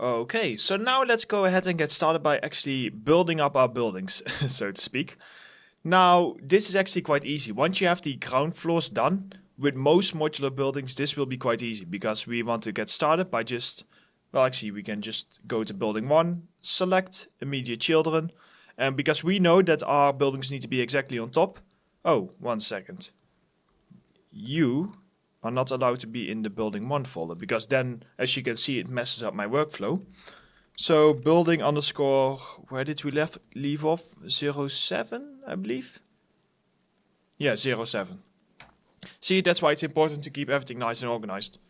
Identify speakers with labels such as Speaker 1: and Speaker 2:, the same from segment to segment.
Speaker 1: Okay, so now let's go ahead and get started by actually building up our buildings, so to speak. Now, this is actually quite easy. Once you have the ground floors done, with most modular buildings, this will be quite easy because we want to get started by just, well, actually, we can just go to building 1, select immediate children, and because we know that our buildings need to be exactly on top. Oh, 1 second. You are not allowed to be in the building 1 folder because then, as you can see, it messes up my workflow. So building underscore, where did we leave off? 07, I believe. Yeah, 07. See, that's why it's important to keep everything nice and organized,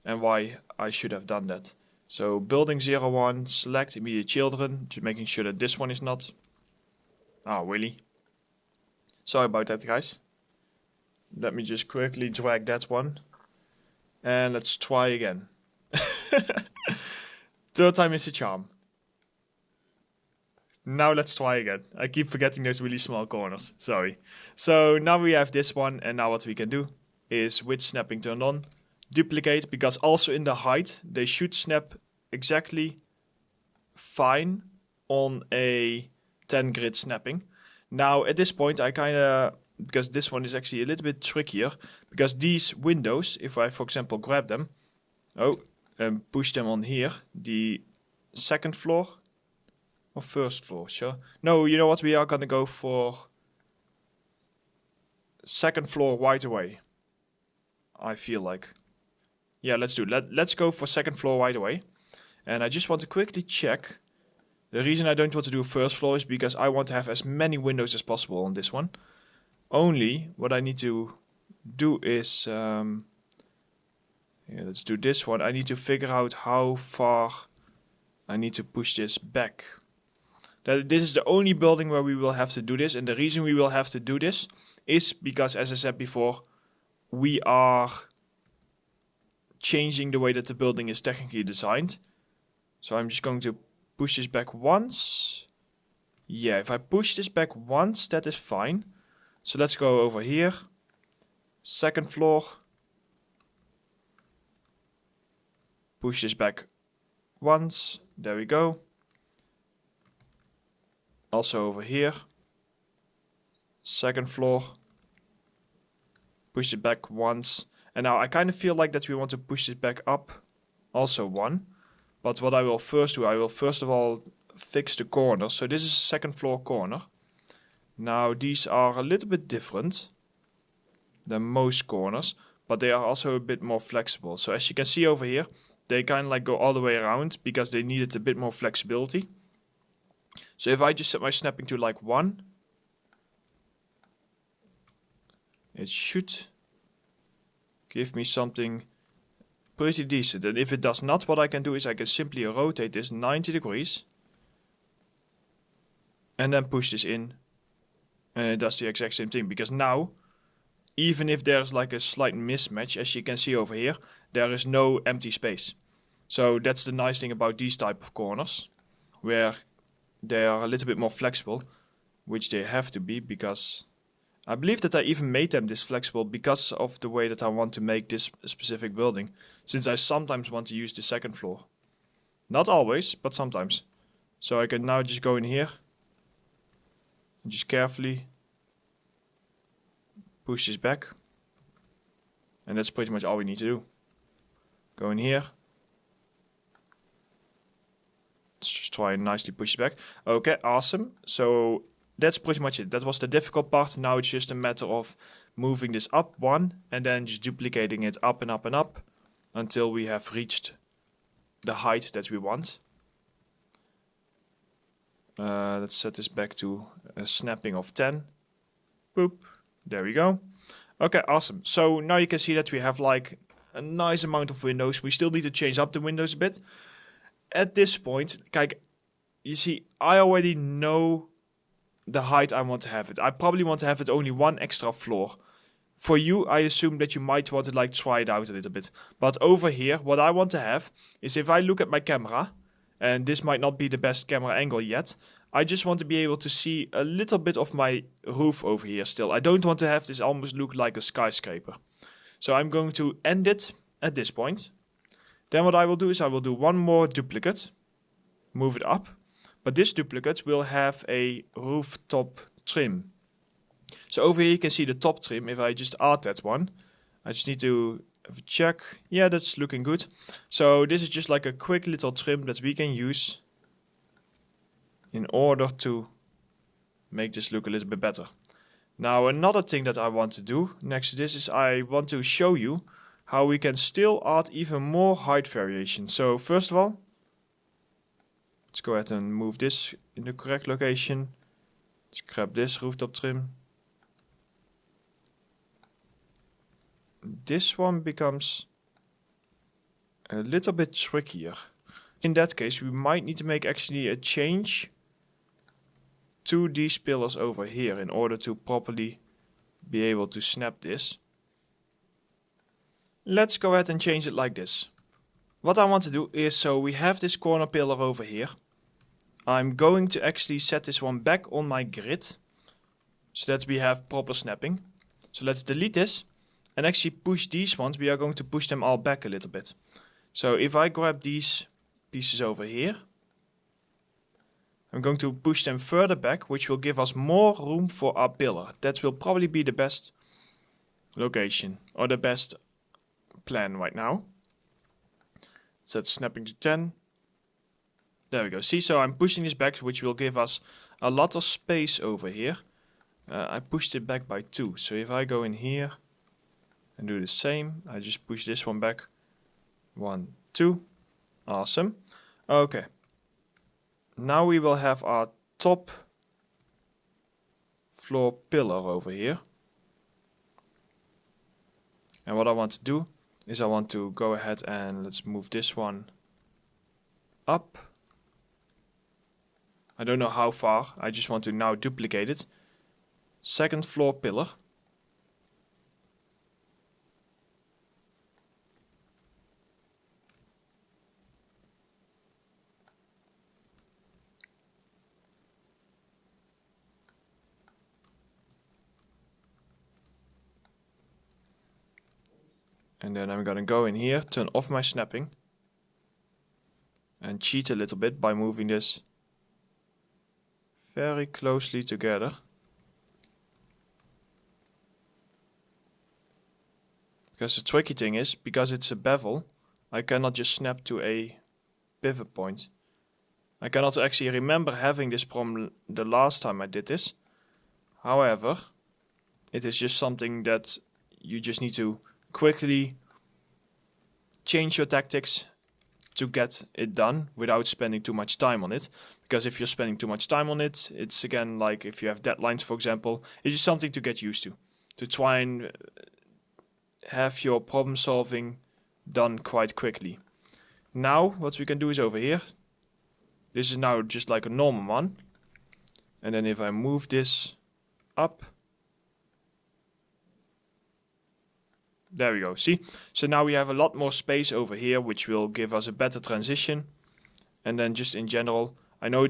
Speaker 1: and why I should have done that. So building 01, select immediate children, just making sure that this one is not. Oh, really? Sorry about that, guys. Let me just quickly drag that one. And let's try again. Third time is a charm. Now let's try again. I keep forgetting those really small corners. Sorry. So now we have this one, and now what we can do is with snapping turned on, duplicate, because also in the height, they should snap exactly fine on a 10 grid snapping. Now at this point I because this one is actually a little bit trickier, because these windows, if I for example grab them, and push them on here, the second floor or first floor, sure. No, you know what, we are gonna go for second floor right away. I feel like. Yeah, let's do it. Let's go for second floor right away. And I just want to quickly check. The reason I don't want to do first floor is because I want to have as many windows as possible on this one. Only what I need to do is, let's do this one. I need to figure out how far I need to push this back. This is the only building where we will have to do this, and the reason we will have to do this is because, as I said before, we are changing the way that the building is technically designed. So I'm just going to push this back once. Yeah, if I push this back once, that is fine. So let's go over here. Second floor. Push this back once. There we go. Also over here. Second floor. Push it back once. And now I kind of feel like that we want to push it back up. Also one. But what I will first do, I will first of all fix the corner. So this is a second floor corner. Now these are a little bit different than most corners, but they are also a bit more flexible. So as you can see over here, they kind of like go all the way around because they needed a bit more flexibility. So if I just set my snapping to like 1, it should give me something pretty decent. And if it does not, what I can do is I can simply rotate this 90 degrees and then push this in, and it does the exact same thing. Because now, even if there's like a slight mismatch, as you can see over here, there is no empty space. So that's the nice thing about these type of corners, where they are a little bit more flexible, which they have to be, because I believe that I even made them this flexible because of the way that I want to make this specific building, since I sometimes want to use the second floor. Not always, but sometimes. So I can now just go in here and just carefully push this back. And that's pretty much all we need to do. Go in here. Let's just try and nicely push it back. Okay, awesome. So that's pretty much it. That was the difficult part. Now it's just a matter of moving this up 1 and then just duplicating it up and up and up until we have reached the height that we want. Let's set this back to a snapping of 10. Boop. There we go. Okay, awesome. So now you can see that we have like a nice amount of windows. We still need to change up the windows a bit. At this point, kijk, you see, I already know the height I want to have it. I probably want to have it only 1 extra floor. For you, I assume that you might want to like try it out a little bit. But over here, what I want to have is, if I look at my camera, and this might not be the best camera angle yet, I just want to be able to see a little bit of my roof over here still. I don't want to have this almost look like a skyscraper. So I'm going to end it at this point. Then what I will do is I will do one more duplicate, move it up, but this duplicate will have a rooftop trim. So over here you can see the top trim. If I just add that one, I just need to have a check. Yeah, that's looking good. So this is just like a quick little trim that we can use in order to make this look a little bit better. Now another thing that I want to do next to this is I want to show you how we can still add even more height variation. So first of all, let's go ahead and move this in the correct location. Let's grab this rooftop trim. This one becomes a little bit trickier. In that case, we might need to make actually a change to these pillars over here in order to properly be able to snap this. Let's go ahead and change it like this. What I want to do is, so we have this corner pillar over here. I'm going to actually set this one back on my grid so that we have proper snapping. So let's delete this and actually push these ones. We are going to push them all back a little bit. So if I grab these pieces over here, I'm going to push them further back, which will give us more room for our pillar. That will probably be the best location or the best plan right now. Set snapping to 10. There we go. See, so I'm pushing this back, which will give us a lot of space over here. I pushed it back by 2. So if I go in here and do the same, I just push this one back. 1, 2. Awesome. Okay. Now we will have our top floor pillar over here. And what I want to do is I want to go ahead and let's move this one up. I don't know how far, I just want to now duplicate it. Second floor pillar. And then I'm gonna go in here, turn off my snapping and cheat a little bit by moving this very closely together. Because the tricky thing is, because it's a bevel, I cannot just snap to a pivot point. I cannot actually remember having this problem the last time I did this. However, it is just something that you just need to quickly change your tactics to get it done without spending too much time on it. Because if you're spending too much time on it, it's again like if you have deadlines, for example, it's just something to get used to try and have your problem solving done quite quickly. Now what we can do is over here, this is now just like a normal one, and then if I move this up, there we go, see? So now we have a lot more space over here, which will give us a better transition. And then just in general, I know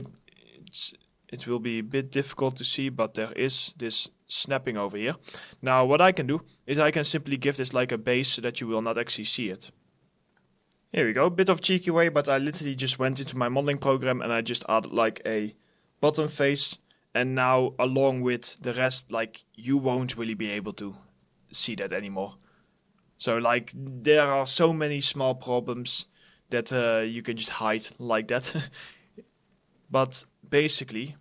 Speaker 1: it will be a bit difficult to see, but there is this snapping over here. Now what I can do is I can simply give this like a base so that you will not actually see it. Here we go, bit of cheeky way, but I literally just went into my modeling program and I just added like a bottom face. And now along with the rest, like you won't really be able to see that anymore. So like there are so many small problems that you can just hide like that. But basically,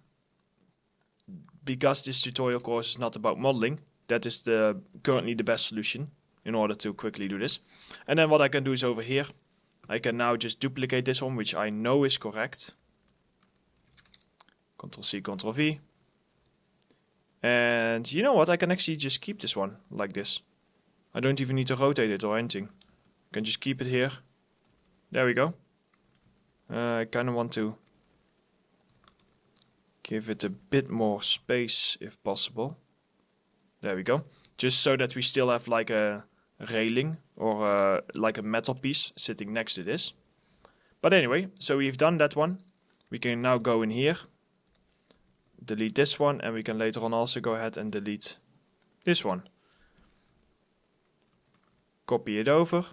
Speaker 1: because this tutorial course is not about modeling, that is currently the best solution in order to quickly do this. And then what I can do is over here, I can now just duplicate this one, which I know is correct. Ctrl C, Ctrl V. And you know what, I can actually just keep this one like this. I don't even need to rotate it or anything. I can just keep it here. There we go. I kind of want to give it a bit more space if possible. There we go. Just so that we still have like a railing or like a metal piece sitting next to this. But anyway, so we've done that one. We can now go in here, delete this one, and we can later on also go ahead and delete this one. Copy it over.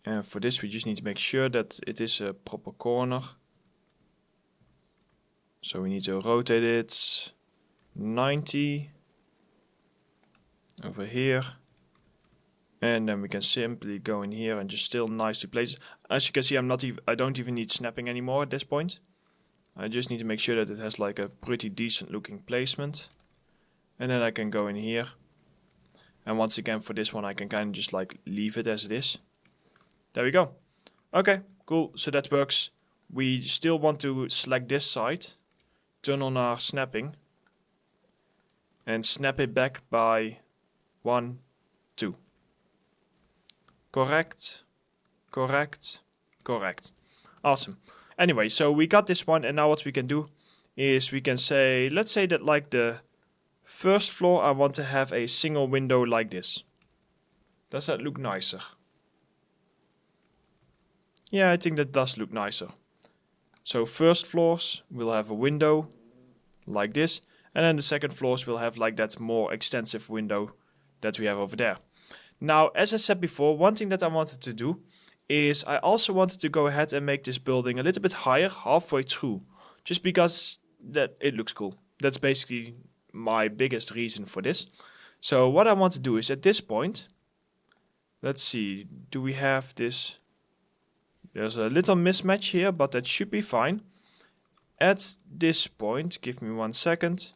Speaker 1: And for this we just need to make sure that it is a proper corner. So we need to rotate it 90 over here. And then we can simply go in here and just still nicely place it. As you can see, I don't even need snapping anymore at this point. I just need to make sure that it has like a pretty decent looking placement. And then I can go in here. And once again for this one I can kind of just like leave it as it is. There we go. Okay, cool. So that works. We still want to select this side. Turn on our snapping. And snap it back by 1, 2. Correct. Correct. Correct. Awesome. Anyway, so we got this one, and now what we can do is we can say, let's say that like the first floor I want to have a single window like this. Does that look nicer? Yeah, I think that does look nicer. So first floors will have a window like this, and then the second floors will have like that more extensive window that we have over there. Now, as I said before, one thing that I wanted to do is I also wanted to go ahead and make this building a little bit higher halfway through, just because that it looks cool. That's basically my biggest reason for this. So what I want to do is at this point, let's see, do we have this? There's a little mismatch here, but that should be fine. At this point, give me 1 second.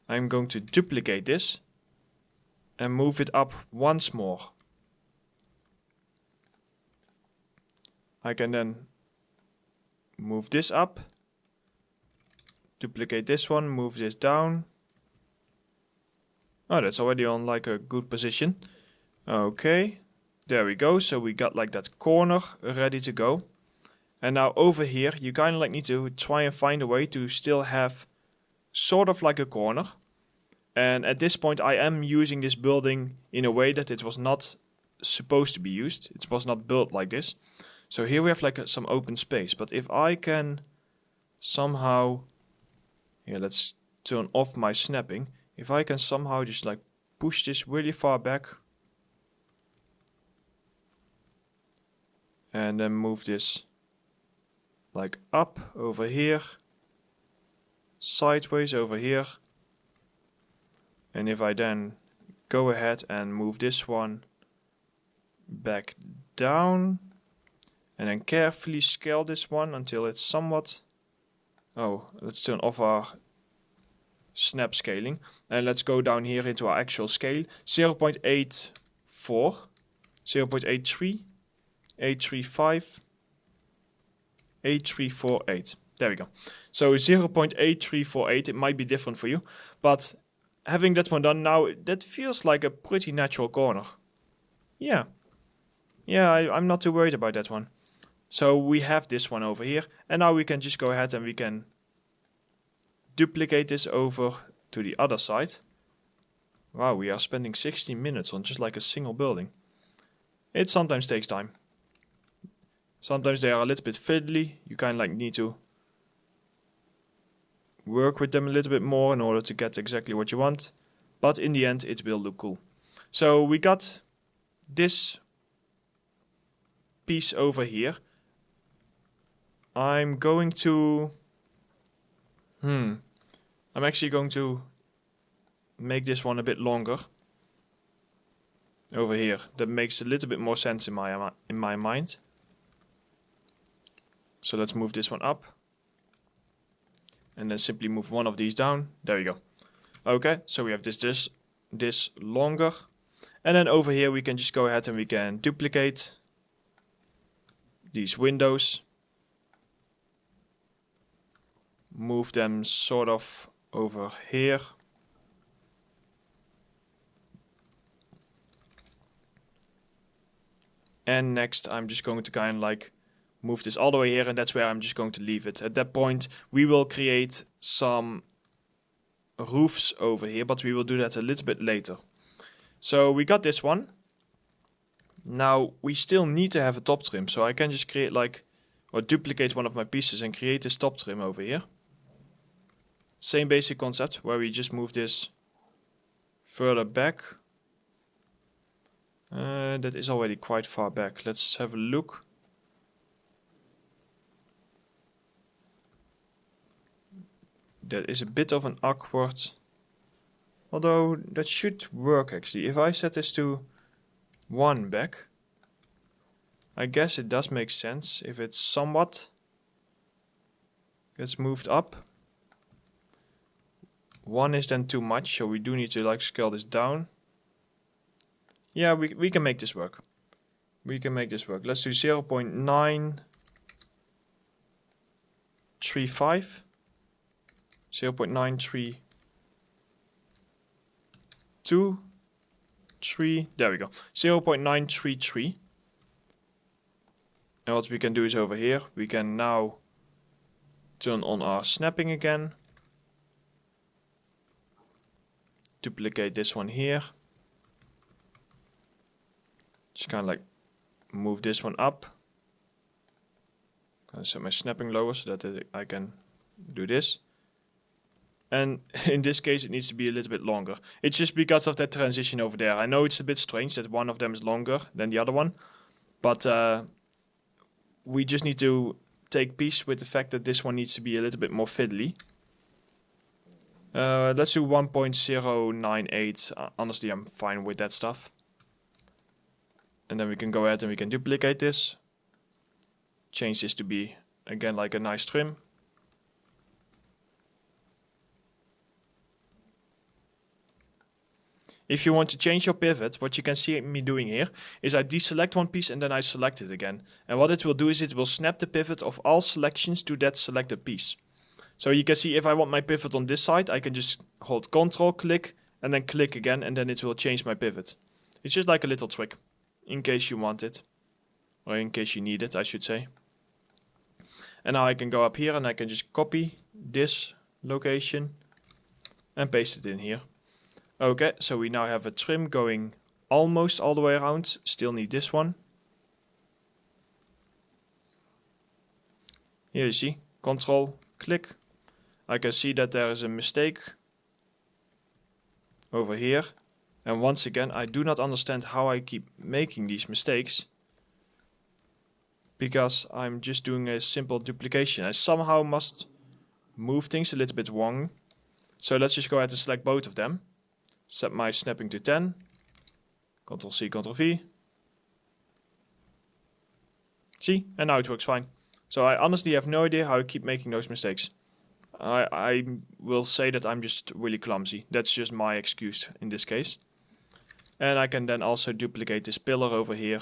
Speaker 1: I'm going to duplicate this and move it up once more. I can then move this up, duplicate this one, move this down. Oh, that's already on like a good position. Okay, there we go. So we got like that corner ready to go. And now over here, you kind of like need to try and find a way to still have sort of like a corner. And at this point I am using this building in a way that it was not supposed to be used. It was not built like this. So here we have like some open space. But if I can somehow... Here, let's turn off my snapping. If I can somehow just like push this really far back. And then move this like up over here. Sideways over here. And if I then go ahead and move this one back down, and then carefully scale this one until it's somewhat... Oh, let's turn off our snap scaling. And let's go down here into our actual scale. 0.84, 0.83, 835, 8348. There we go. So 0.8348, it might be different for you, but having that one done now, that feels like a pretty natural corner. Yeah. Yeah, I'm not too worried about that one. So we have this one over here, and now we can just go ahead and we can duplicate this over to the other side. Wow, we are spending 16 minutes on just like a single building. It sometimes takes time. Sometimes they are a little bit fiddly. You kind of like need to work with them a little bit more in order to get exactly what you want. But in the end, it will look cool. So we got this piece over here. I'm going to... I'm actually going to make this one a bit longer. Over here. That makes a little bit more sense in my mind. So let's move this one up. And then simply move one of these down. There you go. Okay, so we have this longer. And then over here we can just go ahead and we can duplicate these windows. Move them sort of over here. And next I'm just going to kind of like move this all the way here, and that's where I'm just going to leave it. At that point we will create some roofs over here, but we will do that a little bit later. So we got this one. Now we still need to have a top trim, so I can just create like, or duplicate one of my pieces and create this top trim over here. Same basic concept, where we just move this further back. That is already quite far back. Let's have a look. That is a bit of an awkward... Although, that should work actually. If I set this to 1 back, I guess it does make sense if it's somewhat gets moved up. 1 is then too much, so we do need to like scale this down. Yeah, we can make this work. We can make this work. Let's do 0.935. 0.932. 3. There we go. 0.933. And what we can do is over here, we can now turn on our snapping again. Duplicate this one here. Just kind of like move this one up. And set my snapping lower so that I can do this. And in this case it needs to be a little bit longer. It's just because of that transition over there. I know it's a bit strange that one of them is longer than the other one. But we just need to take peace with the fact that this one needs to be a little bit more fiddly. Let's do 1.098. Honestly, I'm fine with that stuff. And then we can go ahead and we can duplicate this. Change this to be, again, like a nice trim. If you want to change your pivot, what you can see me doing here is I deselect one piece and then I select it again. And what it will do is it will snap the pivot of all selections to that selected piece. So you can see if I want my pivot on this side, I can just hold Ctrl, click, and then click again, and then it will change my pivot. It's just like a little trick, in case you want it. Or in case you need it, I should say. And now I can go up here and I can just copy this location and paste it in here. Okay, so we now have a trim going almost all the way around. Still need this one. Here you see, Ctrl, click. I can see that there is a mistake over here. And once again, I do not understand how I keep making these mistakes. Because I'm just doing a simple duplication. I somehow must move things a little bit wrong. So let's just go ahead and select both of them. Set my snapping to 10. Ctrl C, Ctrl V. See? And now it works fine. So I honestly have no idea how I keep making those mistakes. I will say that I'm just really clumsy. That's just my excuse in this case. And I can then also duplicate this pillar over here.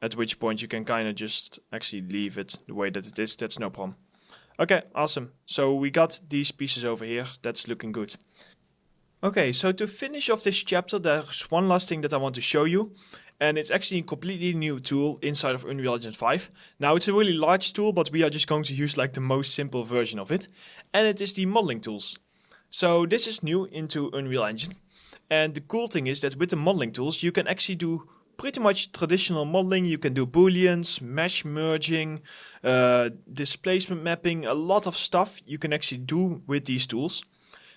Speaker 1: At which point you can kind of just actually leave it the way that it is. That's no problem. Okay, awesome. So we got these pieces over here. That's looking good. Okay, so to finish off this chapter, there's one last thing that I want to show you. And it's actually a completely new tool inside of Unreal Engine 5. Now, it's a really large tool, but we are just going to use like the most simple version of it. And it is the modeling tools. So this is new into Unreal Engine. And the cool thing is that with the modeling tools, you can actually do pretty much traditional modeling. You can do booleans, mesh merging, displacement mapping, a lot of stuff you can actually do with these tools.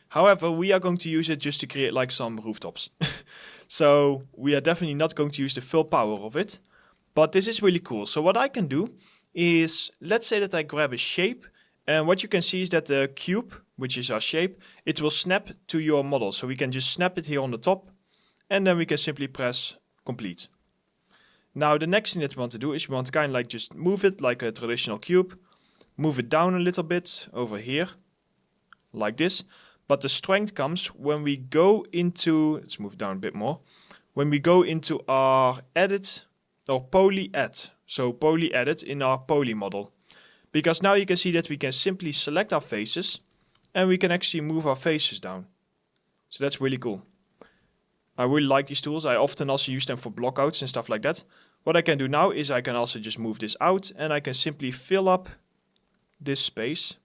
Speaker 1: However, we are going to use it just to create like some rooftops. So we are definitely not going to use the full power of it. But this is really cool. So what I can do is, let's say that I grab a shape. And what you can see is that the cube, which is our shape, it will snap to your model. So we can just snap it here on the top. And then we can simply press complete. Now the next thing that we want to do is we want to kind of like just move it like a traditional cube. Move it down a little bit over here. Like this. But the strength comes when we go into, let's move down a bit more. When we go into our edit or poly add. So poly edit in our poly model. Because now you can see that we can simply select our faces. And we can actually move our faces down. So that's really cool. I really like these tools. I often also use them for blockouts and stuff like that. What I can do now is I can also just move this out. And I can simply fill up this space.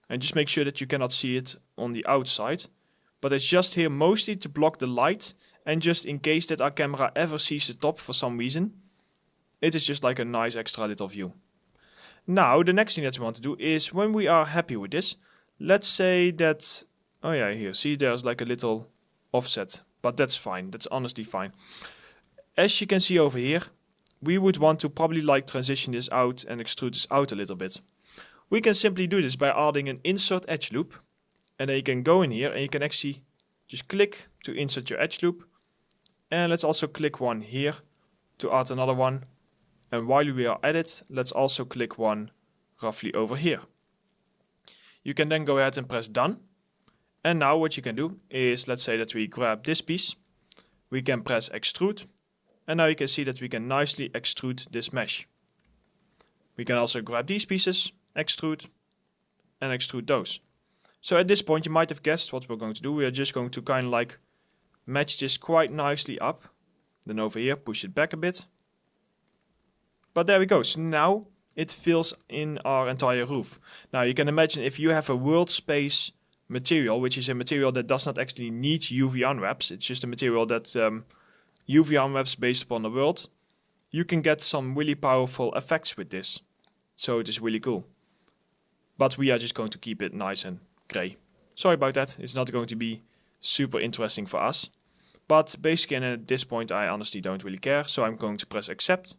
Speaker 1: And just make sure that you cannot see it on the outside. But it's just here mostly to block the light. And just in case that our camera ever sees the top for some reason. It is just like a nice extra little view. Now the next thing that we want to do is when we are happy with this. Let's say that, oh yeah, here, see there's like a little offset but that's fine. That's honestly fine. As you can see over here, we would want to probably like transition this out and extrude this out a little bit. We can simply do this by adding an insert edge loop, and then you can go in here and you can actually just click to insert your edge loop, and let's also click one here to add another one, and while we are at it, let's also click one roughly over here. You can then go ahead and press done, and now what you can do is, let's say that we grab this piece, we can press extrude, and now you can see that we can nicely extrude this mesh. We can also grab these pieces, extrude, and extrude those. So at this point you might have guessed what we're going to do. We are just going to kind of like match this quite nicely up. Then over here push it back a bit. But there we go. So now it fills in our entire roof. Now you can imagine if you have a world space material, which is a material that does not actually need UV unwraps. It's just a material that UV unwraps based upon the world. You can get some really powerful effects with this. So it is really cool. But we are just going to keep it nice and grey. Sorry about that. It's not going to be super interesting for us. But basically, and at this point I honestly don't really care. So I'm going to press accept.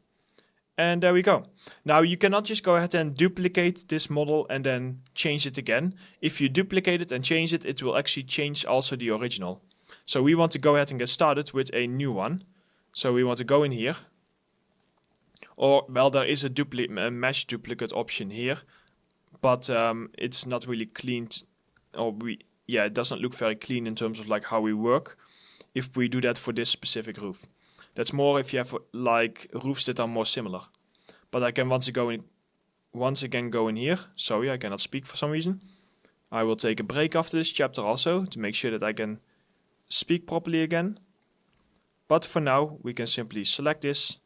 Speaker 1: And there we go. Now you cannot just go ahead and duplicate this model and then change it again. If you duplicate it and change it, it will actually change also the original. So we want to go ahead and get started with a new one. So we want to go in here. Or, well, there is a mesh duplicate option here. But it's not really cleaned, it doesn't look very clean in terms of like how we work if we do that for this specific roof. That's more if you have like roofs that are more similar. But I can once again go in here. Sorry, I cannot speak for some reason. I will take a break after this chapter also to make sure that I can speak properly again. But for now, we can simply select this.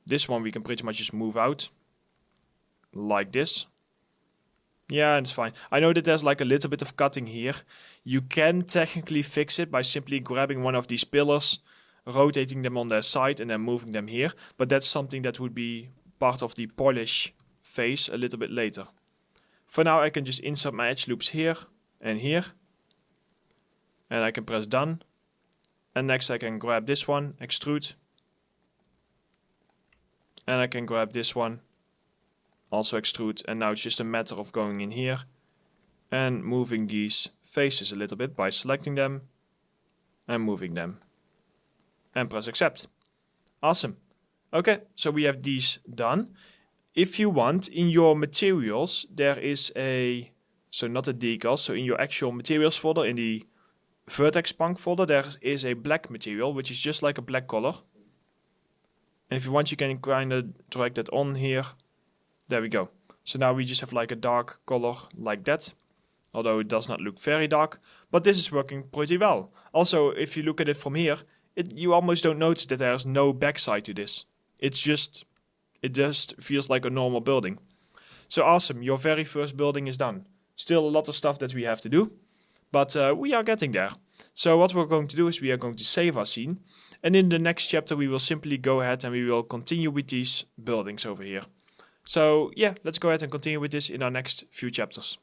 Speaker 1: This one we can pretty much just move out. Like this. Yeah, it's fine. I know that there's like a little bit of cutting here. You can technically fix it by simply grabbing one of these pillars, rotating them on their side and then moving them here. But that's something that would be part of the polish phase a little bit later. For now I can just insert my edge loops here and here. And I can press done. And next I can grab this one, extrude. And I can grab this one, also extrude, and now it's just a matter of going in here and moving these faces a little bit by selecting them and moving them and press accept. Awesome. Okay, so we have these done. If you want, in your materials there is not a decal, so in your actual materials folder, in the vertex punk folder, there is a black material which is just like a black color. And if you want, you can kind of drag that on here. There we go. So now we just have like a dark color like that. Although it does not look very dark. But this is working pretty well. Also, if you look at it from here, you almost don't notice that there's no backside to this. It just feels like a normal building. So awesome, your very first building is done. Still a lot of stuff that we have to do. But we are getting there. So what we're going to do is we are going to save our scene. And in the next chapter we will simply go ahead and we will continue with these buildings over here. So yeah, let's go ahead and continue with this in our next few chapters.